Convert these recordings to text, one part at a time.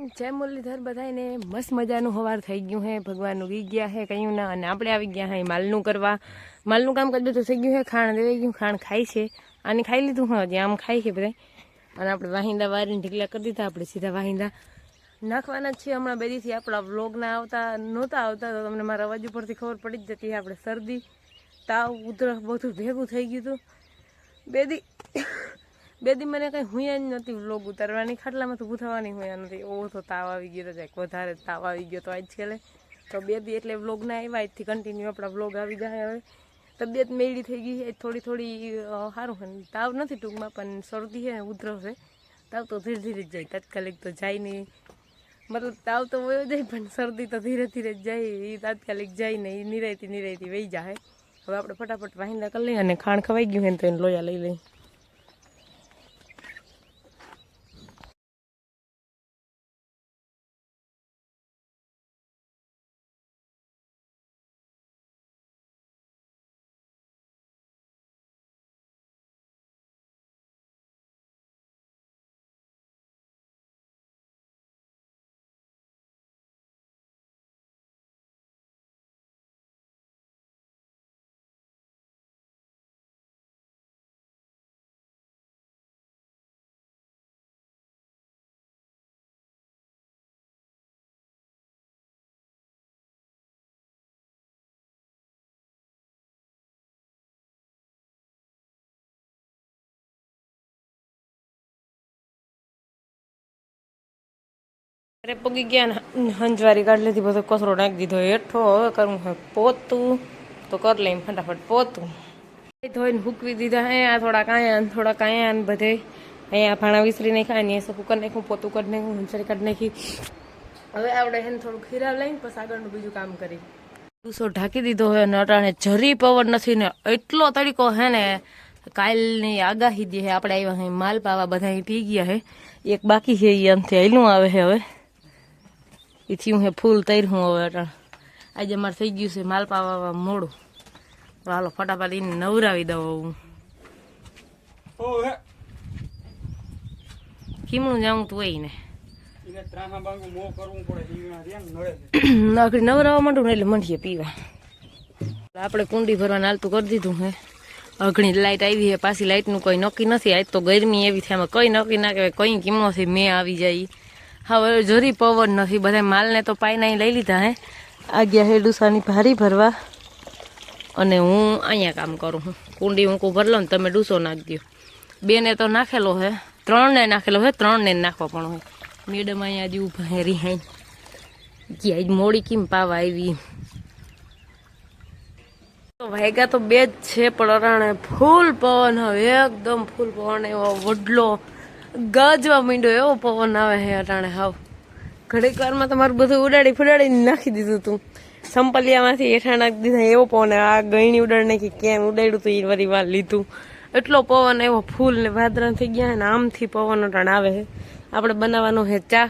જય મુરલીધર બધાને મસ્ત મજાનું સવાર થઈ ગયું હે ભગવાનનું વી ગયા હે કયું ના અને આપણે આવી ગયા હે માલનું કરવા માલનું કામ કરી બધું થઈ ગયું હે ખાણ દેવાઈ ગયું ખાણ ખાઈ છે આને ખાઈ લીધું હા જે આમ ખાઈ છે બધા અને આપણે વાહિંદા વારીને ઢીકલા કરી દીધા આપણે સીધા વાહિંદા નાખવાના જ છે હમણાં બે દીથી આપણા વ્લોગના નહોતા આવતા તો તમને મારા અવાજ ઉપરથી ખબર પડી જ જતી આપણે શરદી તાવ ઉધરસ બધું ભેગું થઈ ગયું હતું બે દી મને કંઈ હુંયા જ નથી વ્લોગ ઉતારવાની ખાટલામાં તો ઉઠાવવાની હુંયા નથી ઓ તો તાવ આવી ગયો તો જાય વધારે તાવ આવી ગયો તો આજકાલે તો બે દી એટલે વ્લોગ ના આવ્યા આજથી કન્ટિન્યુ આપણા વ્લોગ આવી જાય હવે તબિયત મેળી થઈ ગઈ છે થોડી સારું છે તાવ નથી ટૂંકમાં પણ શરદી છે ઉધરસ છે તાવ તો ધીરે ધીરે જ જાય તાત્કાલિક તો જાય નહીં મતલબ તાવ તો વયો જાય પણ શરદી તો ધીરે ધીરે જ જાય એ તાત્કાલિક જાય ને એ નિરાયતી વહી જાય હવે આપણે ફટાફટ વાહિંદા કરી લઈએ અને ખાણ ખવાઈ ગયું છે ને તો એને લોયા લઈ લઈએ અરે પગી ગયા હંજવારી કાઢી લીધી બધો કચરો નાખી દીધો હેઠો હવે કરવું હે પોતું તો કરી લઈને ફટાફટ પોતું ધોઈને હૂકવી દીધા હે આ થોડા કાયા ને બધે અહીંયા ભાણા વિસરી નાખ્યા ને સફું કરી નાખ્યું પોતું કરી નાખ્યું હંજવારી કાઢી નાખી હવે આપણે એને થોડું ખીરાવ લઈને પછી આગળનું બીજું કામ કરી દૂસો ઢાંકી દીધો હોય અને અટાણે જરી પવન નથી ને એટલો તડકો હે ને કાલની આગાહી દે હે આપણે આવ્યા હે માલ પાવા બધા પી ગયા હે એક બાકી છે એ અંતે હેલું આવે છે હવે એથી હું ફૂલ તૈરું હવે અટાણ આજે અમારે થઈ ગયું છે માલ પાવા મોડું હાલો ફટાફટ એને નવરાવી દઉં હું કીમણું જાઉં તું હોય ને નવરાવા માંડું ને એટલે મંડીએ પીવા આપણે કુંડી ભરવાનું હાલતું કરી દીધું હે અઘણી લાઈટ આવી છે પાછી લાઈટનું કોઈ નક્કી નથી આજ તો ગરમી એવી થાય એમાં કંઈ નક્કી ના કહેવાય કંઈ કિંમતથી મેં આવી જાય હવે જરી પવન નથી બધા માલને તો પાયના લઈ લીધા હે આ ગયા હે ડૂસાની ભારી ભરવા અને હું અહીંયા કામ કરું હું કુંડી ઊંકું ભરલો ને તમે ડૂસો નાખી દો બેને તો નાખેલો હે ત્રણને નાખેલો હે ત્રણને નાખવો પણ હોય મેડમ અહીંયા જ ઊભા હે રિહાઈ ગયા મોડી કેમ પાવા આવી વાયગા તો બે જ છે પણ અરાણે ફૂલ પવન હવે એકદમ ફૂલ પવન એવો વડલો ગજવા માંડ્યો એવો પવન આવે છે અટાણે હાવ ઘડીક વારમાં તમારું બધું ઉડાડી ફુડાડીને નાખી દીધું તું સંપલિયામાંથી હેઠા નાખી દીધા એવો પવન આ ગયણી ઉડાડી નાખી કેમ ઉડાડ્યું તું એ વરી વાર લીધું એટલો પવન એવો ફૂલ ને વાદરા થઈ ગયા ને આમથી પવન અટાણે આવે છે આપણે બનાવવાનું છે ચા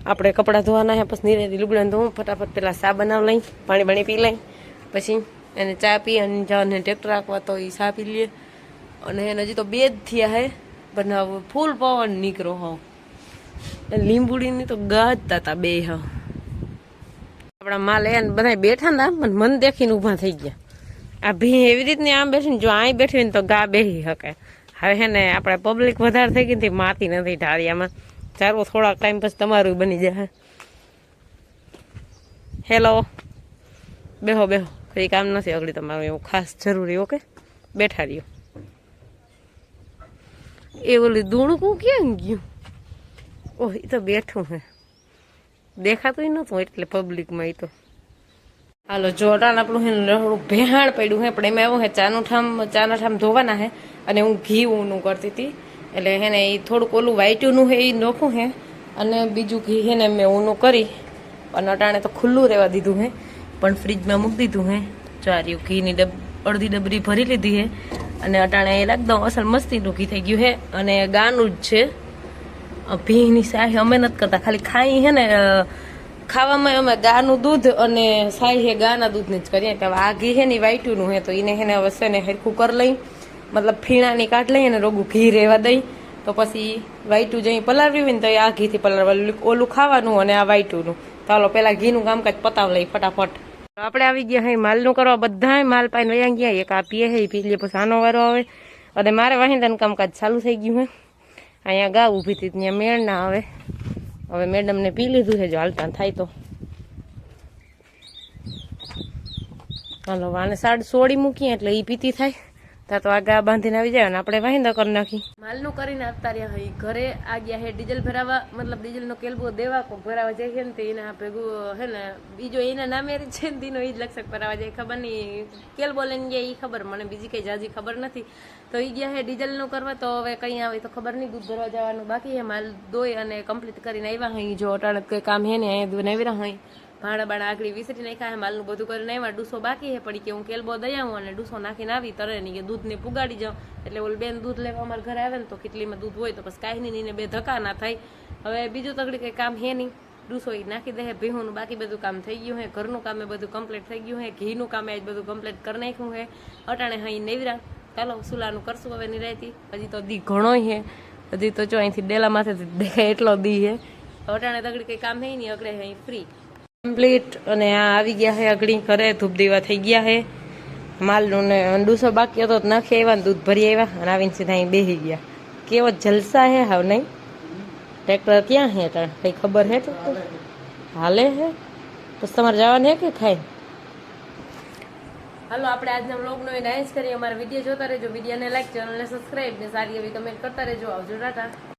આપણે કપડાં ધોવાના છે પછી નીરેથી લુગડાને ધોવું ફટાફટ પેલા ચા બનાવ લઈ પાણી પી લઈ પછી એને ચા પી અને જવાને ટ્રેક્ટર રાખવા તો એ ચા પી લઈએ અને એને હજી તો બે જ થયા હે બનાવવું ફૂલ પવન નીકળો હોવ લીંબુડીની તો ગાજતા હતા બે હા આપણા માલ એને બધા બેઠા ને પણ મન દેખીને ઊભા થઈ ગયા આ ભી એવી રીતની આમ બેઠીને જો અહીં બેઠી ને તો ગા બેસી શકે હવે હે ને આપણે પબ્લિક વધારે થઈ ગઈ માતી નથી ઢાળિયામાં ચાલો થોડાક ટાઈમ પછી તમારું બની જાય હેલો બેહો કઈ કામ નથી અગડી તમારું એવું ખાસ જરૂરી ઓકે બેઠા રહ્યો એ ઓલી દૂણકું ક્યાં ગયું ઓહ એ તો બેઠું હે દેખાતું નતું એટલે પબ્લિકમાં એ તો હાલો જોડાણ આપણું હે થોડું ભેહાણ પડ્યું હે પણ એમાં એવું હે ચાના ઠામ ધોવાના હે અને હું ઘી ઊનું કરતી હતી એટલે હે ને એ થોડુંક ઓલું વાઈટુનું હે એ નોખું હે અને બીજું ઘી હે ને મેં ઊનું કરી અને અટાણે તો ખુલ્લું રહેવા દીધું હે પણ ફ્રીજમાં મૂકી દીધું હે ચાર્યું ઘીની અડધી ડબરી ભરી લીધી હે અને અટાણે એકદમ અસલ મસ્તીનું ઘી થઈ ગયું હે અને ગાનું જ છે ભીની શાહી અમે નથી કરતા ખાલી ખાઈ હે ને ખાવામાં અમે ગાનું દૂધ અને શાહી હે ગાના દૂધની જ કરીએ કે આ ઘી હે ને વાઈટુનું હે તો એને હે ને હવે છે ને હરખું કરી લઈ મતલબ ફીણાની કાઢ લઈ અને રોગું ઘી રહેવા દઈ તો પછી વાઈટું જઈ પલાળવી હોય ને તો એ આ ઘીથી પલાળવાનું, ઓલું ખાવાનું અને આ વાઈટુંનું. ચાલો પેલા ઘીનું કામકાજ પતાવ લઈ ફટાફટ. આપણે આવી ગયા હે માલનું કરવા, બધા માલ પાઈને વયા ગયા. એક આ પીએ હે, પી લે પછી આનો વારો આવે અને મારે વાહિંદાનું કામકાજ ચાલુ થઈ ગયું હે. અહીંયા ગા ઊભી હતી ત્યાં મેળ ના આવે. હવે મેડમને પી લીધું છે, જો હાલતા થાય તો હાલો. આને સાડ સોડી મૂકીએ એટલે એ પીતી થાય. ત્યાં તો આગા બાંધીને આવી જાય ને આપણે વાહિંદા કરી નાખી. માલનું કરીને આપતા રહ્યા હોય. ઘરે આ ગયા હે ડીઝલ ભરાવા, મતલબ ડીઝલનો કેલબો દેવા કોક ભરાવા જાય છે ને, તે એના ભેગું હે ને બીજો એના નામે છે ને દીનો એ જ લક્ષક ભરાવા જાય. ખબર નહીં કેલબો લઈને ગયા એ ખબર, મને બીજી કઈ જાજી ખબર નથી. તો એ ગયા હે ડીઝલનું કરવા. તો હવે કઈ આવે તો ખબર નહીં. દૂધ ભરવા જવાનું બાકી હે. માલ દોઈ અને કમ્પ્લીટ કરીને આવ્યા હોય. જો અટાણે કઈ કામ હે ને અહીંયા દૂધ આવ્યા હોય. ભાડા બાડા આગળ વિસરી નાખ્યા હે. માલનું બધું કરીને આવ્યા. ડૂસો બાકી હે પડી કે હું કેલબો દઈ આવું અને ડૂસો નાખીને આવી તરે નહીં કે દૂધને પુગાડી જાઉં. એટલે ઓલ બેન દૂધ લેવા અમારા ઘરે આવે ને તો કેટલીમાં દૂધ હોય તો પછી કાંઈ નહીં ને બે ધક્કા ના થાય. હવે બીજું તગડી કંઈ કામ હે નહીં. ડૂસો એ નાખી દે. ભીહોનું બાકી બધું કામ થઈ ગયું હે. ઘરનું કામ એ બધું કમ્પ્લીટ થઈ ગયું હે. ઘીનું કામ આજ બધું કમ્પ્લીટ કરી નાખ્યું હે. અટાણે હા નેવરા. ચાલો સુલાનું કરશું હવે નિરાયતી. હજી તો દી ઘણો હે. હજી તો જો અહીંથી ડેલા માથે દેખાય એટલો દી હે. અટાણે તગડી કંઈ કામ હે નહીં. અગડે અહીં ફ્રી કમ્પ્લીટ. અને આ આવી ગયા હે અગડી ઘરે. ધૂપ દીવા થઈ ગયા હે. માલનું ને ડૂસો બાકી હતો નાખી આવ્યા ને દૂધ ભરી આવ્યા અને આવીને સીધા અહીં બેસી ગયા. કેવો જલસા હે હાવ નહીં. ટ્રેક્ટર ક્યાં હે તાર કઈ ખબર હે? હાલે હે પછી તમારે જવાનું હે કે ખાય? હાલો આપણે આજના વ્લોગનો ડાન્સ કરીએ. અમારા વિડીયો જોતા રહેજો. વિડીયોને લાઈક, ચેનલને સબસ્ક્રાઈબ ને સારી એવી કમેન્ટ કરતા રહેજો. આવજો, ટાટા.